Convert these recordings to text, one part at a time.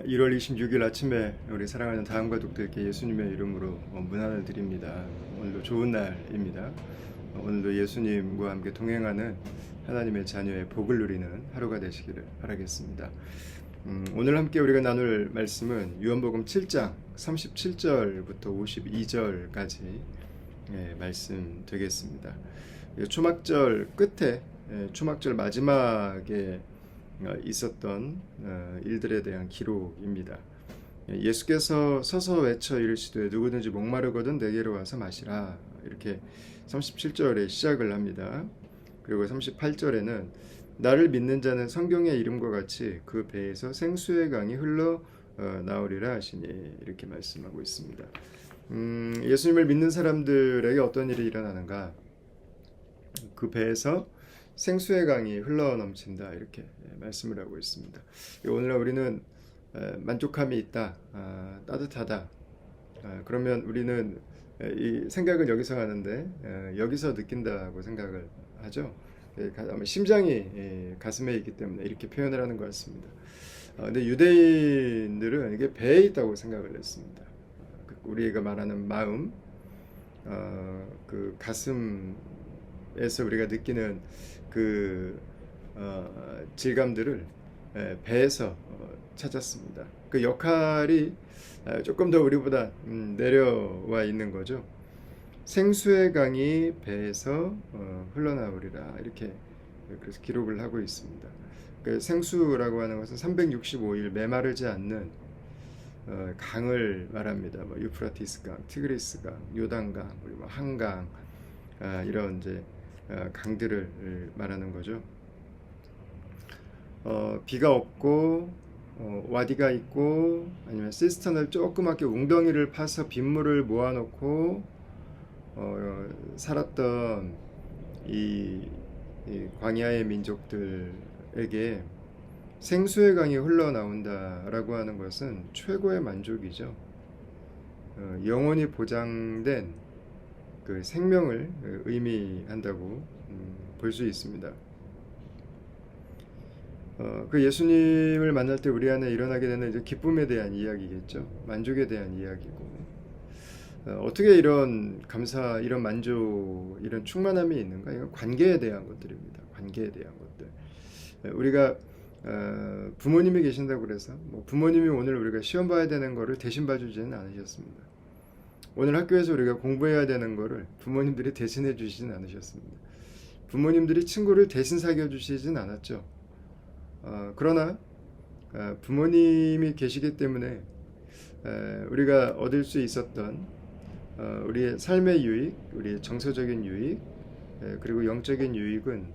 1월 26일 아침에 우리 사랑하는 다음 가족들께 예수님의 이름으로 문안을 드립니다. 오늘도 좋은 날입니다. 오늘도 예수님과 함께 동행하는 하나님의 자녀의 복을 누리는 하루가 되시기를 바라겠습니다. 오늘 함께 우리가 나눌 말씀은 요한복음 7장 37절부터 52절까지 말씀 되겠습니다. 초막절 끝에, 초막절 마지막에 있었던 일들에 대한 기록입니다. 예수께서 서서 외쳐 이르시되 누구든지 목마르거든 내게로 와서 마시라, 이렇게 37절에 시작을 합니다. 그리고 38절에는 나를 믿는 자는 성경의 이름과 같이 그 배에서 생수의 강이 흘러 나오리라 하시니, 이렇게 말씀하고 있습니다. 예수님을 믿는 사람들에게 어떤 일이 일어나는가? 그 배에서 생수의 강이 흘러넘친다, 이렇게 말씀을 하고 있습니다. 오늘날 우리는 만족함이 있다, 따뜻하다, 그러면 우리는 이 생각은 여기서 하는데 여기서 느낀다고 생각을 하죠. 아마 심장이 가슴에 있기 때문에 이렇게 표현을 하는 것 같습니다. 근데 유대인들은 이게 배에 있다고 생각을 했습니다. 우리가 말하는 마음, 그 가슴에서 우리가 느끼는 그 질감들을 배에서 찾았습니다. 그 역할이 조금 더 우리보다 내려와 있는 거죠. 생수의 강이 배에서 흘러나오리라, 이렇게 그래서 기록을 하고 있습니다. 그 생수라고 하는 것은 365일 메마르지 않는 강을 말합니다. 뭐 유프라티스 강, 티그리스 강, 요단강, 그리고 뭐 한강, 이런 이제 강들을 말하는 거죠. 비가 없고 와디가 있고, 아니면 시스턴을 조그맣게 웅덩이를 파서 빗물을 모아놓고 살았던 이 광야의 민족들에게 생수의 강이 흘러나온다라고 하는 것은 최고의 만족이죠. 영원히 보장된 그 생명을 의미한다고 볼 수 있습니다. 그 예수님을 만날 때 우리 안에 일어나게 되는 이제 기쁨에 대한 이야기겠죠. 만족에 대한 이야기고, 어떻게 이런 감사, 이런 만족, 이런 충만함이 있는가? 이건 관계에 대한 것들입니다. 관계에 대한 것들. 우리가 부모님이 계신다고 그래서 뭐 부모님이 오늘 우리가 시험 봐야 되는 거를 대신 봐주지는 않으셨습니다. 오늘 학교에서 우리가 공부해야 되는 거를 부모님들이 대신해 주시진 않으셨습니다. 부모님들이 친구를 대신 사귀어 주시진 않았죠. 그러나 부모님이 계시기 때문에 우리가 얻을 수 있었던 우리의 삶의 유익, 우리의 정서적인 유익, 그리고 영적인 유익은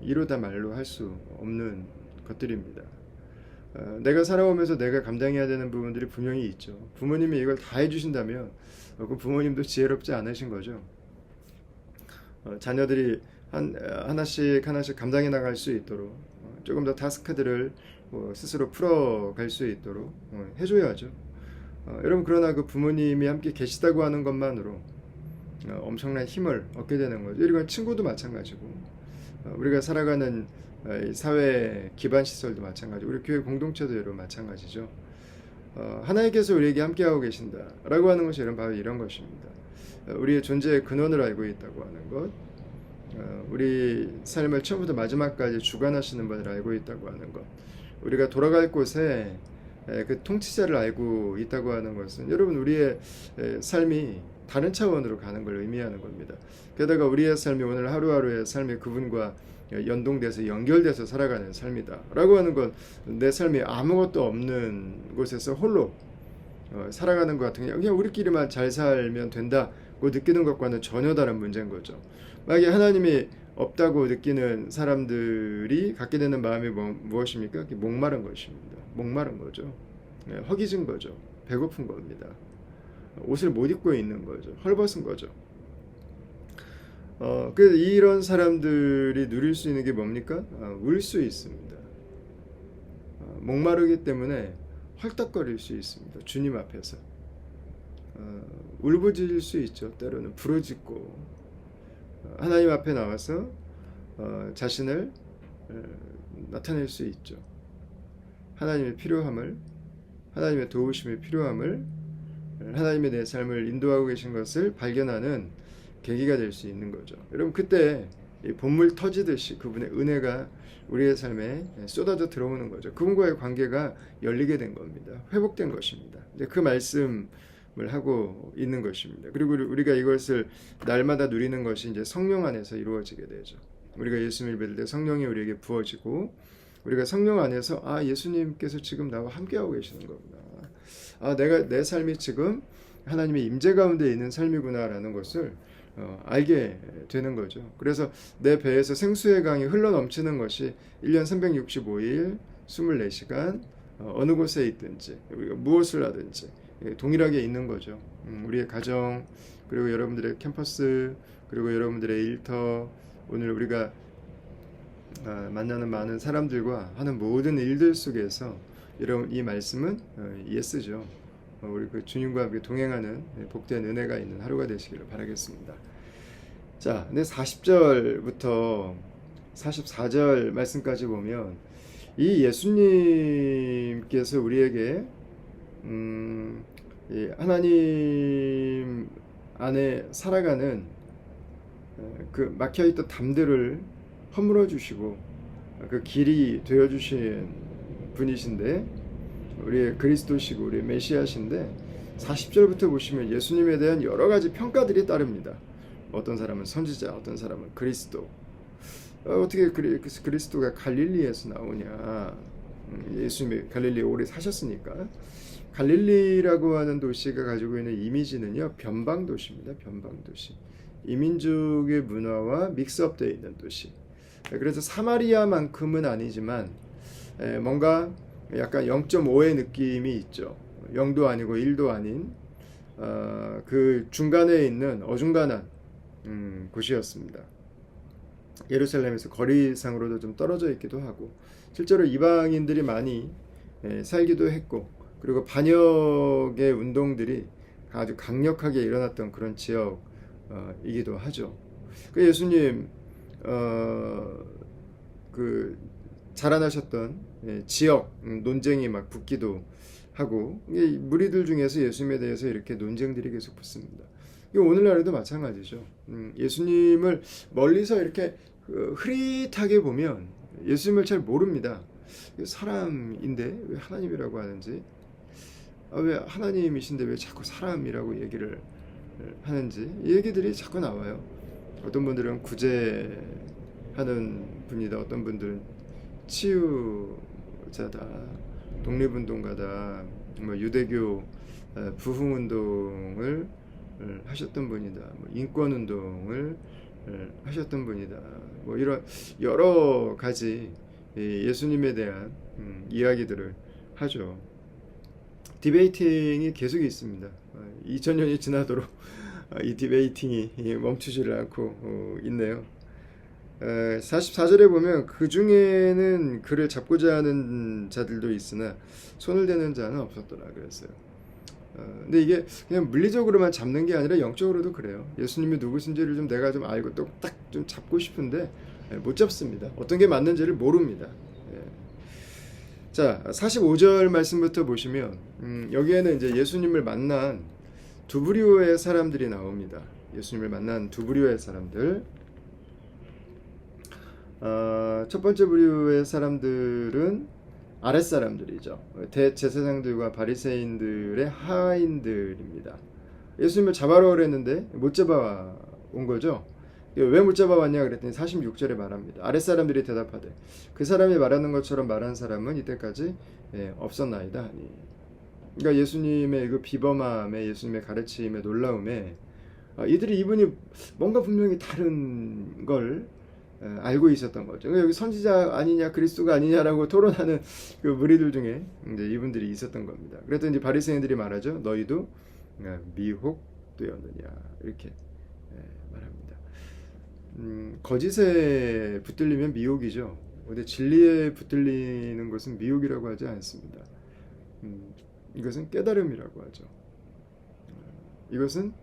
이루다 말로 할 수 없는 것들입니다. 내가 살아오면서 내가 감당해야 되는 부분들이 분명히 있죠. 부모님이 이걸 다 해주신다면 그 부모님도 지혜롭지 않으신 거죠. 자녀들이 하나씩 감당해 나갈 수 있도록 조금 더 타스크들을 스스로 풀어갈 수 있도록 해줘야죠. 여러분, 그러나 그 부모님이 함께 계시다고 하는 것만으로 엄청난 힘을 얻게 되는 거죠. 이건 친구도 마찬가지고, 우리가 살아가는 사회 기반 시설도 마찬가지고, 우리 교회 공동체도 여러분 마찬가지죠. 하나님께서 우리에게 함께하고 계신다라고 하는 것이 바로 이런 것입니다. 우리의 존재의 근원을 알고 있다고 하는 것, 우리 삶을 처음부터 마지막까지 주관하시는 분을 알고 있다고 하는 것, 우리가 돌아갈 곳에 그 통치자를 알고 있다고 하는 것은 여러분 우리의 삶이 다른 차원으로 가는 걸 의미하는 겁니다. 게다가 우리의 삶이 오늘 하루하루의 삶이 그분과 연동돼서 연결돼서 살아가는 삶이다 라고 하는 건 내 삶이 아무것도 없는 곳에서 홀로 살아가는 것 같은, 그냥 우리끼리만 잘 살면 된다고 느끼는 것과는 전혀 다른 문제인 거죠. 만약에 하나님이 없다고 느끼는 사람들이 갖게 되는 마음이 무엇입니까? 목마른 것입니다. 목마른 거죠. 허기진 거죠. 배고픈 겁니다. 옷을 못 입고 있는 거죠. 헐벗은 거죠. 그래서 이런 사람들이 누릴 수 있는 게 뭡니까? 울 수 있습니다. 목마르기 때문에 헐떡거릴 수 있습니다. 주님 앞에서 울부짖을 수 있죠. 때로는 부르짖고 하나님 앞에 나와서 자신을 나타낼 수 있죠. 하나님의 필요함을 하나님의 도우심이 필요함을, 하나님의 내 삶을 인도하고 계신 것을 발견하는 계기가 될 수 있는 거죠. 여러분, 그때 이 본물 터지듯이 그분의 은혜가 우리의 삶에 쏟아져 들어오는 거죠. 그분과의 관계가 열리게 된 겁니다. 회복된 것입니다. 그 말씀을 하고 있는 것입니다. 그리고 우리가 이것을 날마다 누리는 것이 이제 성령 안에서 이루어지게 되죠. 우리가 예수님을 믿을 때 성령이 우리에게 부어지고, 우리가 성령 안에서 예수님께서 지금 나와 함께하고 계시는 거구나, 내가 내 삶이 지금 하나님의 임재 가운데 있는 삶이구나라는 것을 알게 되는 거죠. 그래서 내 배에서 생수의 강이 흘러 넘치는 것이 1년 365일 24시간 어느 곳에 있든지 우리가 무엇을 하든지 동일하게 있는 거죠. 우리의 가정, 그리고 여러분들의 캠퍼스, 그리고 여러분들의 일터, 오늘 우리가 만나는 많은 사람들과 하는 모든 일들 속에서 여러분, 이 말씀은 예스죠. 우리 그 주님과 함께 동행하는 복된 은혜가 있는 하루가 되시기를 바라겠습니다. 자, 근데 40절부터 44절 말씀까지 보면 이 예수님께서 우리에게 이 하나님 안에 살아가는 그 막혀있던 담들을 허물어 주시고 그 길이 되어 주신 분이신데, 우리의 그리스도시고 우리의 메시아신데, 40절부터 보시면 예수님에 대한 여러 가지 평가들이 따릅니다. 어떤 사람은 선지자, 어떤 사람은 그리스도. 어떻게 그리스도가 갈릴리에서 나오냐? 예수님이 갈릴리에 오래 사셨으니까. 갈릴리라고 하는 도시가 가지고 있는 이미지는요, 변방 도시입니다. 변방 도시. 이민족의 문화와 믹스업되어 있는 도시. 그래서 사마리아만큼은 아니지만 뭔가 약간 0.5의 느낌이 있죠. 0도 아니고 1도 아닌 그 중간에 있는 어중간한 곳이었습니다. 예루살렘에서 거리상으로도 좀 떨어져 있기도 하고, 실제로 이방인들이 많이 살기도 했고, 그리고 반역의 운동들이 아주 강력하게 일어났던 그런 지역이기도 하죠. 그 예수님 그 자라나셨던 지역 논쟁이 막 붙기도 하고, 무리들 중에서 예수님에 대해서 이렇게 논쟁들이 계속 붙습니다. 오늘날에도 마찬가지죠. 예수님을 멀리서 이렇게 흐릿하게 보면 예수님을 잘 모릅니다. 사람인데 왜 하나님이라고 하는지, 왜 하나님이신데 왜 자꾸 사람이라고 얘기를 하는지, 이 얘기들이 자꾸 나와요. 어떤 분들은 구제하는 분이다, 어떤 분들은 치유자다, 독립운동가다, 유대교 부흥운동을 하셨던 분이다, 인권운동을 하셨던 분이다, 이런 여러 가지 예수님에 대한 이야기들을 하죠. 디베이팅이 계속 있습니다. 2000년이 지나도록 이 디베이팅이 멈추지를 않고 있네요. 44절에 보면 그 중에는 그를 잡고자 하는 자들도 있으나 손을 대는 자는 없었더라 그랬어요. 근데 이게 그냥 물리적으로만 잡는 게 아니라 영적으로도 그래요. 예수님이 누구신지를 좀 내가 좀 알고 또 딱 좀 잡고 싶은데 못 잡습니다. 어떤 게 맞는지를 모릅니다. 자, 45절 말씀부터 보시면 여기에는 이제 예수님을 만난 두 부류의 사람들이 나옵니다. 예수님을 만난 두 부류의 사람들. 첫 번째 부류의 사람들은 아랫사람들이죠. 대제사장들과 바리새인들의 하인들입니다. 예수님을 잡아오라 그랬는데 못 잡아온 거죠. 왜 못 잡아왔냐 그랬더니 46절에 말합니다. 아랫사람들이 대답하되 그 사람이 말하는 것처럼 말한 사람은 이때까지 없었나이다 하니. 그러니까 예수님의 그 비범함에, 예수님의 가르침의 놀라움에 이분이 뭔가 분명히 다른 걸 알고 있었던 거죠. 여기 선지자 아니냐, 그리스도가 아니냐라고 토론하는 그 무리들 중에 이제 이분들이 있었던 겁니다. 그랬더니 이제 바리새인들이 말하죠. 너희도 미혹되었느냐 이렇게 말합니다. 거짓에 붙들리면 미혹이죠. 근데 진리에 붙들리는 것은 미혹이라고 하지 않습니다. 이것은 깨달음이라고 하죠. 이것은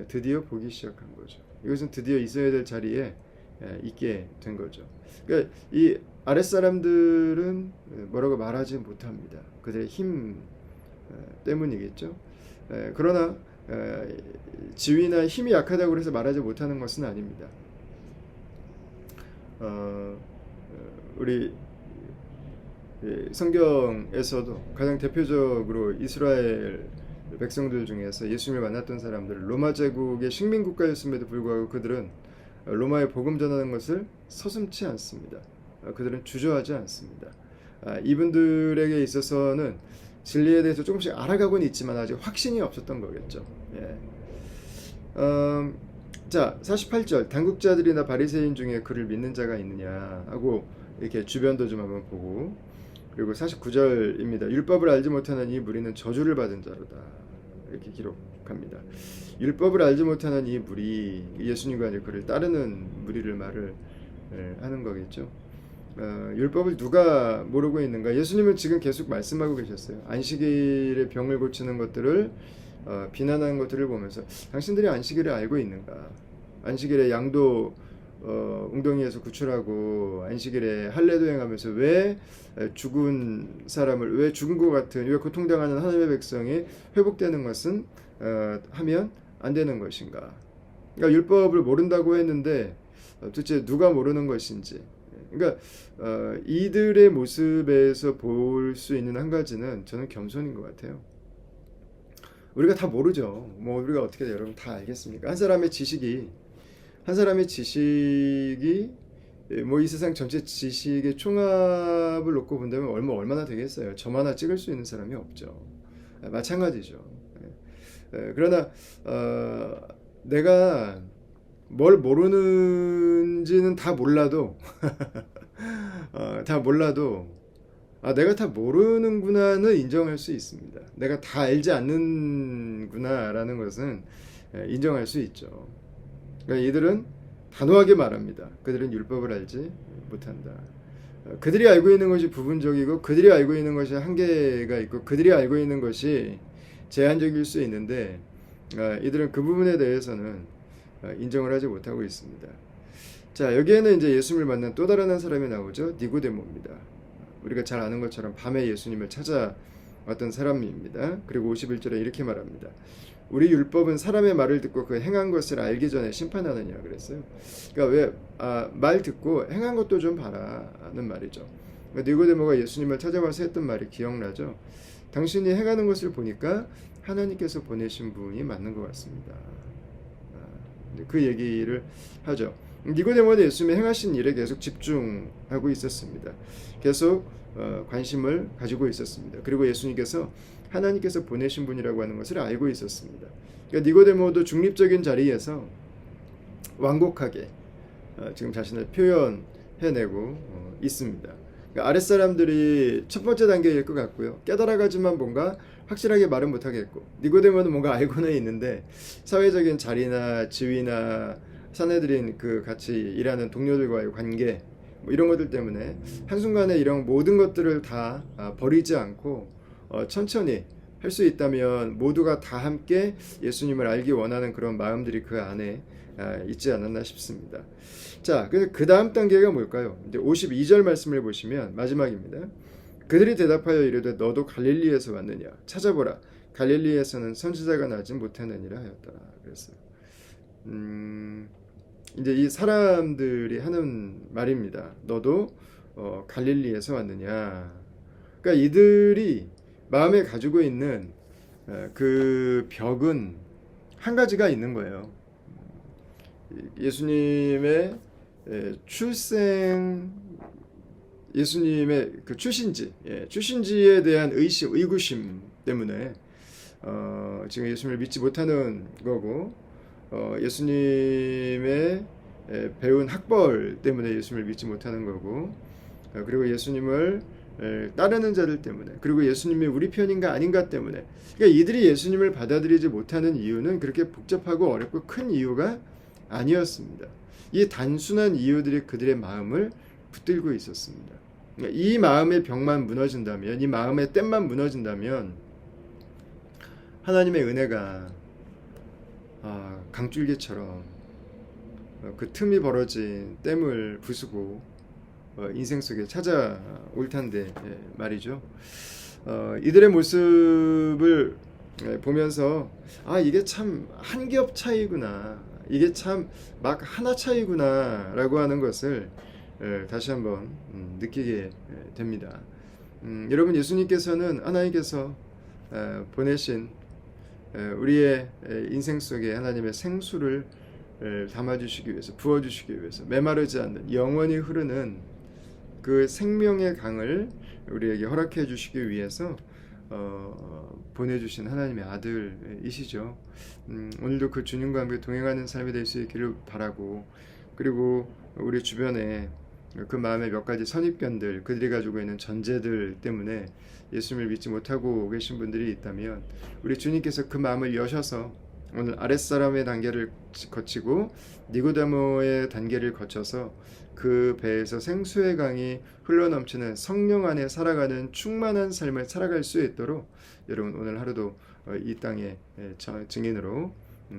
드디어 보기 시작한 거죠. 이것은 드디어 있어야 될 자리에 있게 된 거죠. 그러니까 이 아랫사람들은 뭐라고 말하지 못합니다. 그들의 힘 때문이겠죠. 그러나 지위나 힘이 약하다고 해서 말하지 못하는 것은 아닙니다. 우리 성경에서도 가장 대표적으로 이스라엘 백성들 중에서 예수님을 만났던 사람들은 로마 제국의 식민 국가였음에도 불구하고 그들은 로마에 복음 전하는 것을 서슴지 않습니다. 그들은 주저하지 않습니다. 이분들에게 있어서는 진리에 대해서 조금씩 알아가고는 있지만 아직 확신이 없었던 거겠죠. 자, 48절 당국자들이나 바리새인 중에 그를 믿는 자가 있느냐 하고 이렇게 주변도 좀 한번 보고, 그리고 49절입니다. 율법을 알지 못하는 이 무리는 저주를 받은 자로다 이렇게 기록합니다. 율법을 알지 못하는 이 무리, 예수님과 아니라 그를 따르는 무리를 말을 하는 거겠죠. 율법을 누가 모르고 있는가? 예수님은 지금 계속 말씀하고 계셨어요. 안식일에 병을 고치는 것들을 비난하는 것들을 보면서 당신들이 안식일을 알고 있는가? 안식일에 양도 웅덩이에서 구출하고 안식일에 할례도 행하면서 왜 죽은 사람을, 왜 죽은 것 같은, 왜 고통당하는 하나님의 백성이 회복되는 것은 하면 안 되는 것인가? 그러니까 율법을 모른다고 했는데 도대체 누가 모르는 것인지. 그러니까 이들의 모습에서 볼 수 있는 한 가지는 저는 겸손인 것 같아요. 우리가 다 모르죠. 뭐 우리가 어떻게 여러분 다 알겠습니까? 한 사람의 지식이 뭐 이 세상 전체 지식의 총합을 놓고 본다면 얼마나 되겠어요? 점 하나 찍을 수 있는 사람이 없죠. 마찬가지죠. 그러나 내가 뭘 모르는지는 다 몰라도 내가 다 모르는구나는 인정할 수 있습니다. 내가 다 알지 않는구나라는 것은 인정할 수 있죠. 그러니까 이들은 단호하게 말합니다. 그들은 율법을 알지 못한다. 그들이 알고 있는 것이 부분적이고 그들이 알고 있는 것이 한계가 있고 그들이 알고 있는 것이 제한적일 수 있는데 이들은 그 부분에 대해서는 인정을 하지 못하고 있습니다. 자, 여기에는 이제 예수님을 만난 또 다른 한 사람이 나오죠. 니고데모입니다. 우리가 잘 아는 것처럼 밤에 예수님을 찾아왔던 사람입니다. 그리고 51절에 이렇게 말합니다. 우리 율법은 사람의 말을 듣고 그 행한 것을 알기 전에 심판하느냐 그랬어요. 그러니까 말 듣고 행한 것도 좀 봐라는 말이죠. 니고데모가 예수님을 찾아와서 했던 말이 기억나죠. 당신이 행하는 것을 보니까 하나님께서 보내신 분이 맞는 것 같습니다. 그 얘기를 하죠. 니고데모는 예수님의 행하신 일에 계속 집중하고 있었습니다. 계속 관심을 가지고 있었습니다. 그리고 예수님께서 하나님께서 보내신 분이라고 하는 것을 알고 있었습니다. 그러니까 니고데모도 중립적인 자리에서 완곡하게 지금 자신을 표현해내고 있습니다. 그러니까 아랫사람들이 첫 번째 단계일 것 같고요. 깨달아가지만 뭔가 확실하게 말은 못하겠고, 니고데모는 뭔가 알고는 있는데 사회적인 자리나 지위나 사내들인 그 같이 일하는 동료들과의 관계 뭐 이런 것들 때문에 한순간에 이런 모든 것들을 다 버리지 않고 천천히 할 수 있다면 모두가 다 함께 예수님을 알기 원하는 그런 마음들이 그 안에 있지 않았나 싶습니다. 자, 그 다음 단계가 뭘까요? 이제 52절 말씀을 보시면 마지막입니다. 그들이 대답하여 이르되 너도 갈릴리에서 왔느냐? 찾아보라. 갈릴리에서는 선지자가 나지 못하느니라 하였다. 그랬어요. 이제 이 사람들이 하는 말입니다. 너도 갈릴리에서 왔느냐? 그러니까 이들이 마음에 가지고 있는 그 벽은 한 가지가 있는 거예요. 예수님의 예수님의 그 출신지에 대한 의구심 때문에 지금 예수님을 믿지 못하는 거고, 예수님의 배운 학벌 때문에 예수님을 믿지 못하는 거고, 그리고 예수님을 따르는 자들 때문에, 그리고 예수님이 우리 편인가 아닌가 때문에, 그러니까 이들이 예수님을 받아들이지 못하는 이유는 그렇게 복잡하고 어렵고 큰 이유가 아니었습니다. 이 단순한 이유들이 그들의 마음을 붙들고 있었습니다. 그러니까 이 마음의 벽만 무너진다면, 이 마음의 댐만 무너진다면 하나님의 은혜가 강줄기처럼 그 틈이 벌어진 댐을 부수고 인생 속에 찾아올 텐데 말이죠. 이들의 모습을 보면서 이게 참 한 겹 차이구나, 이게 참 막 하나 차이구나 라고 하는 것을 다시 한번 느끼게 됩니다. 여러분, 예수님께서는 하나님께서 보내신 우리의 인생 속에 하나님의 생수를 담아주시기 위해서, 부어주시기 위해서 메마르지 않는 영원히 흐르는 그 생명의 강을 우리에게 허락해 주시기 위해서 보내주신 하나님의 아들이시죠. 오늘도 그 주님과 함께 동행하는 삶이 될 수 있기를 바라고, 그리고 우리 주변에 그 마음의 몇 가지 선입견들, 그들이 가지고 있는 전제들 때문에 예수님을 믿지 못하고 계신 분들이 있다면, 우리 주님께서 그 마음을 여셔서 오늘 아랫사람의 단계를 거치고 니고데모의 단계를 거쳐서 그 배에서 생수의 강이 흘러넘치는 성령 안에 살아가는 충만한 삶을 살아갈 수 있도록 여러분, 오늘 하루도 이 땅의 증인으로,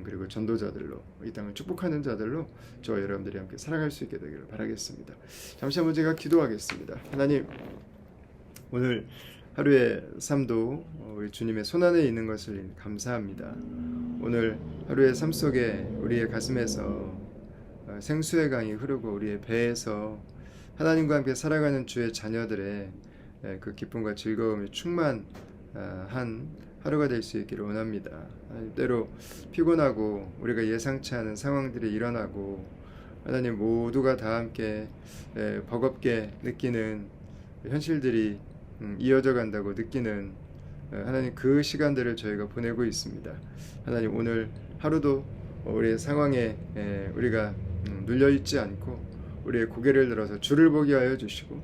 그리고 전도자들로, 이 땅을 축복하는 자들로 저와 여러분들이 함께 살아갈 수 있게 되기를 바라겠습니다. 잠시 한번 제가 기도하겠습니다. 하나님, 오늘 하루의 삶도 우리 주님의 손안에 있는 것을 감사합니다. 오늘 하루의 삶 속에 우리의 가슴에서 생수의 강이 흐르고 우리의 배에서 하나님과 함께 살아가는 주의 자녀들의 그 기쁨과 즐거움이 충만한 하루가 될 수 있기를 원합니다. 때로 피곤하고 우리가 예상치 않은 상황들이 일어나고 하나님, 모두가 다 함께 버겁게 느끼는 현실들이 이어져 간다고 느끼는 하나님, 그 시간들을 저희가 보내고 있습니다. 하나님, 오늘 하루도 우리의 상황에 우리가 눌려있지 않고 우리의 고개를 들어서 주를 보게 하여 주시고,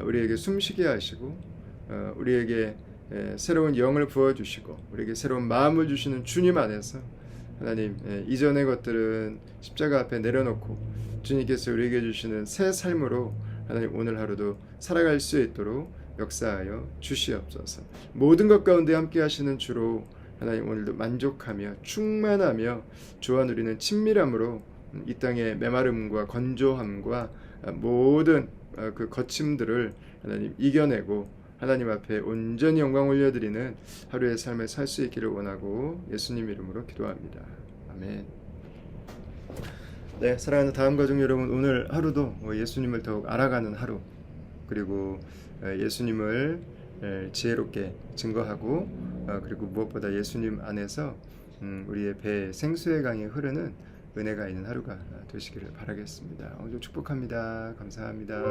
우리에게 숨쉬게 하시고, 우리에게 새로운 영을 부어주시고, 우리에게 새로운 마음을 주시는 주님 안에서 하나님, 이전의 것들은 십자가 앞에 내려놓고 주님께서 우리에게 주시는 새 삶으로 하나님, 오늘 하루도 살아갈 수 있도록 역사하여 주시옵소서. 모든 것 가운데 함께 하시는 주로 하나님, 오늘도 만족하며 충만하며 주와 누리는 친밀함으로 이 땅의 메마름과 건조함과 모든 그 거침들을 하나님 이겨내고 하나님 앞에 온전히 영광 올려드리는 하루의 삶을 살 수 있기를 원하고 예수님 이름으로 기도합니다. 아멘. 네, 사랑하는 다음 가족 여러분, 오늘 하루도 예수님을 더욱 알아가는 하루, 그리고 예수님을 지혜롭게 증거하고, 그리고 무엇보다 예수님 안에서 우리의 배에 생수의 강이 흐르는 은혜가 있는 하루가 되시기를 바라겠습니다. 오늘 축복합니다. 감사합니다.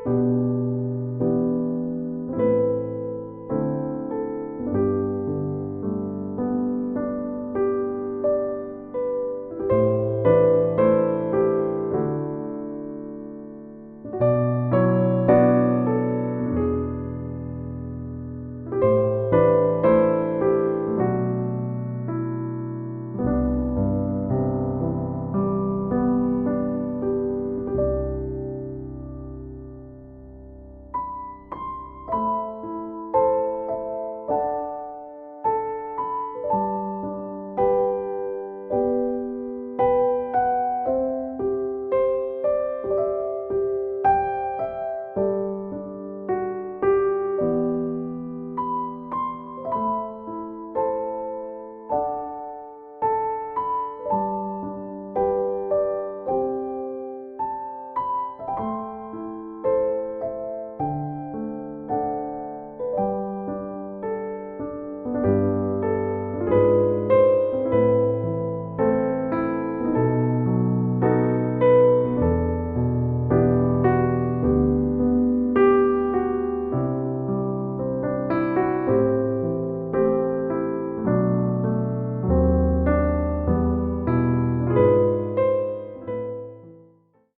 주